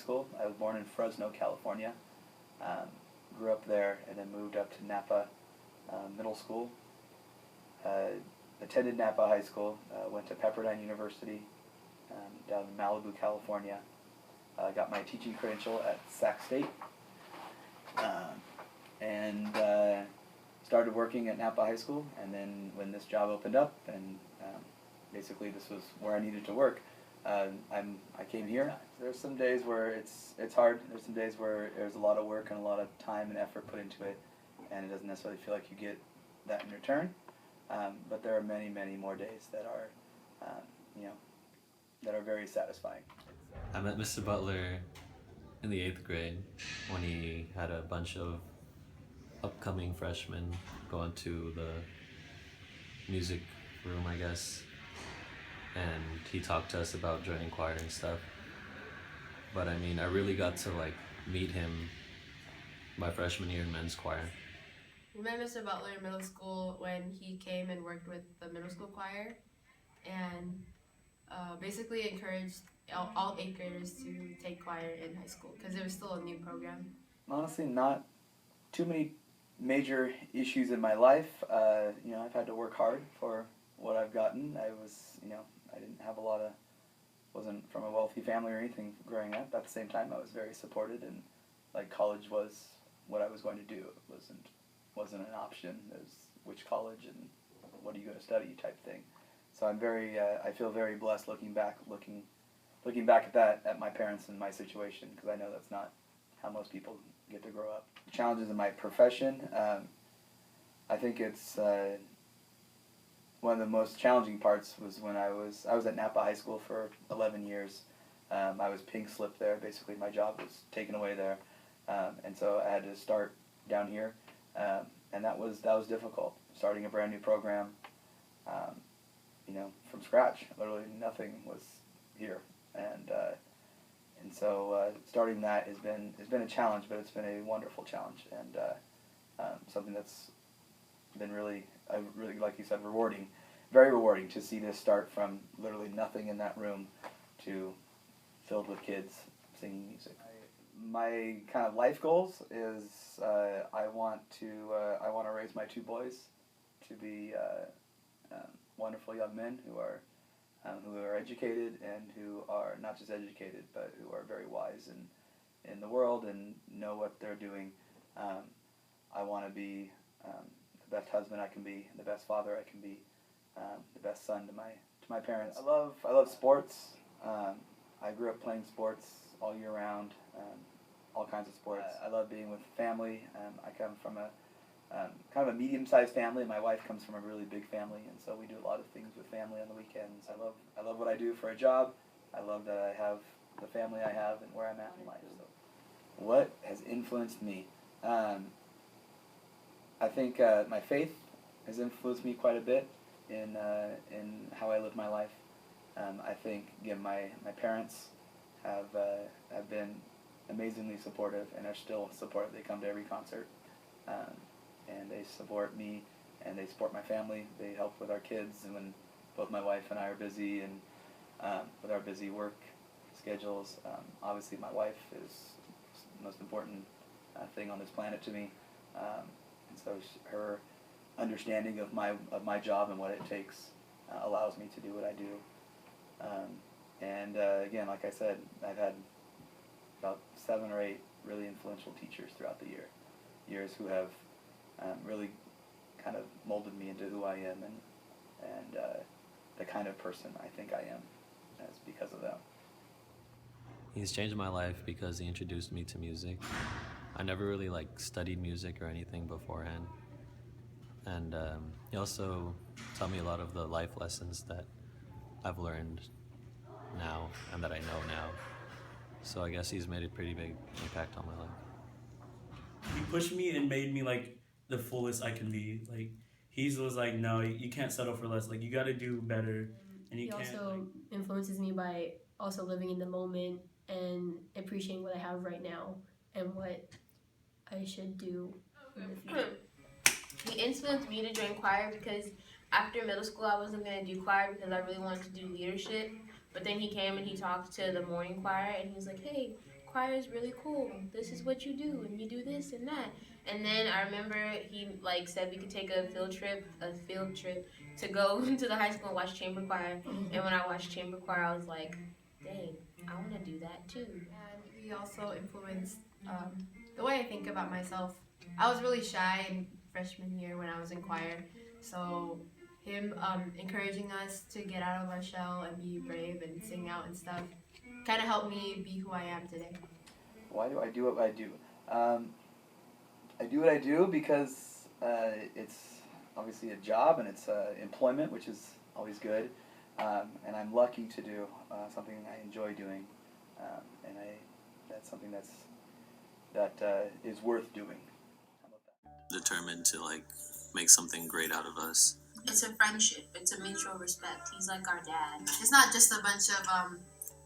school. I was born in Fresno, California. Grew up there and then moved up to Napa Middle School. Attended Napa High School. Went to Pepperdine University down in Malibu, California. Got my teaching credential at Sac State. And started working at Napa High School. And then when this job opened up, and basically this was where I needed to work, I came here. There's some days where it's hard. There's some days where there's a lot of work and a lot of time and effort put into it, and it doesn't necessarily feel like you get that in return. But there are many, many more days that are, that are very satisfying. I met Mr. Butler in the 8th grade when he had a bunch of upcoming freshmen going to the music room, I guess, and he talked to us about joining choir and stuff. But I mean, I really got to meet him my freshman year in men's choir. We met Mr. Butler in middle school when he came and worked with the middle school choir, and basically encouraged all 8th graders to take choir in high school because it was still a new program. Honestly, not too many major issues in my life. I've had to work hard for what I've gotten. I didn't have wasn't from a wealthy family or anything growing up. At the same time, I was very supported, and college was what I was going to do. It wasn't an option. It was which college and what are you going to study type thing. So I feel very blessed looking back at that, at my parents and my situation, because I know that's not how most people get to grow up. Challenges in my profession, I think it's one of the most challenging parts was when I was at Napa High School for 11 years. I was pink slipped there. Basically, my job was taken away there, and so I had to start down here, and that was difficult. Starting a brand new program, from scratch. Literally nothing was here, and so starting that has been a challenge, but it's been a wonderful challenge, and something that's been really, like you said, rewarding, very rewarding to see this start from literally nothing in that room to filled with kids singing music. My kind of life goals is I want to raise my 2 boys to be wonderful young men who are educated and who are not just educated but who are very wise in the world and know what they're doing. I want to be the best husband I can be, the best father I can be, the best son to my parents. I love sports. I grew up playing sports all year round, all kinds of sports. I love being with family. I come from a kind of a medium-sized family. My wife comes from a really big family, and so we do a lot of things with family on the weekends. I love what I do for a job. I love that I have the family I have and where I'm at in life. So, what has influenced me? I think my faith has influenced me quite a bit in how I live my life. I think again my parents have been amazingly supportive and are still supportive. They come to every concert, and they support me and they support my family. They help with our kids, and when both my wife and I are busy and with our busy work schedules. Obviously, my wife is the most important thing on this planet to me, and so her understanding of my job and what it takes allows me to do what I do. And again, like I said, I've had about 7 or 8 really influential teachers throughout the years who have really kind of molded me into who I am and the kind of person I think I am. That's because of them. He's changed my life because he introduced me to music. I never really studied music or anything beforehand, and he also taught me a lot of the life lessons that I've learned now and that I know now. So I guess he's made a pretty big impact on my life. He pushed me and made me the fullest I can be. He was like, no, you can't settle for less. You got to do better. And he also influences me by also living in the moment and appreciating what I have right now and what I should do in the future. He influenced me to join choir because after middle school I wasn't going to do choir because I really wanted to do leadership. But then he came and he talked to the morning choir and he was like, hey, choir is really cool. This is what you do, and you do this and that. And then I remember he like said we could take a field trip to go to the high school and watch chamber choir. And when I watched chamber choir, I was like, dang, I want to do that too. And he also influenced the way I think about myself. I was really shy in freshman year when I was in choir, so him encouraging us to get out of our shell and be brave and sing out and stuff kind of helped me be who I am today. Why do I do what I do? I do what I do because it's obviously a job and it's employment, which is always good. And I'm lucky to do something I enjoy doing, and that's something that is worth doing. How about that? Determined to like make something great out of us. It's a friendship. It's a mutual respect. He's like our dad. It's not just a bunch of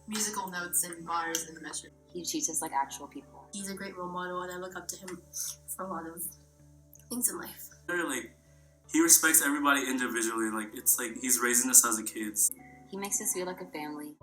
musical notes and bars in the measure. He treats us like actual people. He's a great role model, and I look up to him for a lot of things in life. Like, he respects everybody individually. Like, it's like he's raising us as a kids. He makes us feel like a family.